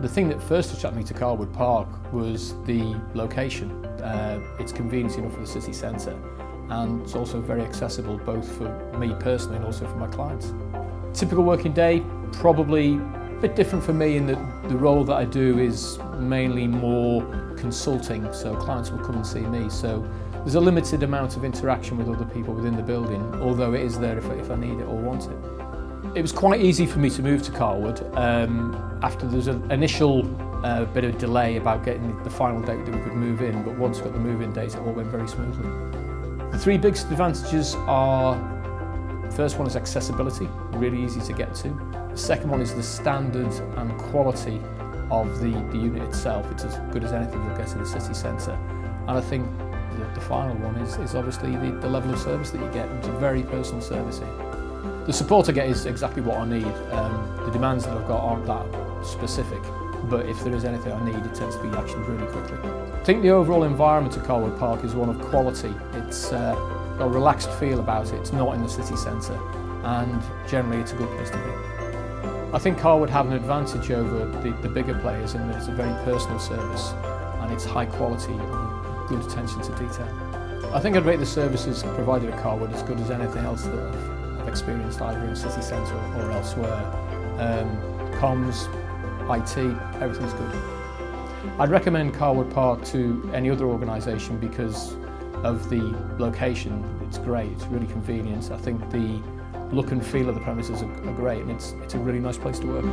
The thing that first attracted me to Carrwood Park was the location. It's convenient enough for the city centre, and it's also very accessible both for me personally and also for my clients. Typical working day, probably a bit different for me in that the role that I do is mainly more consulting, so clients will come and see me. So there's a limited amount of interaction with other people within the building, although it is there if I need it or want it. It was quite easy for me to move to Carrwood after there was an initial bit of delay about getting the final date that we could move in, but once we got the move-in date, it all went very smoothly. The three biggest advantages are, the first one is accessibility, really easy to get to. The second one is the standard and quality of the unit itself. It's as good as anything you'll get in the city centre. And I think the final one is obviously the level of service that you get. It's a very personal service here. The support I get is exactly what I need. The demands that I've got aren't that specific, but if there is anything I need, it tends to be actioned really quickly. I think the overall environment at Carrwood Park is one of quality. It's got a relaxed feel about it. It's not in the city centre, and generally it's a good place to be. I think Carrwood have an advantage over the bigger players in that it's a very personal service and it's high quality and good attention to detail. I think I'd rate the services provided at Carrwood as good as anything else that I've experienced either in city centre or elsewhere. Comms, IT, everything's good. I'd recommend Carrwood Park to any other organisation because of the location. It's great, it's really convenient. I think the look and feel of the premises are great, and it's a really nice place to work.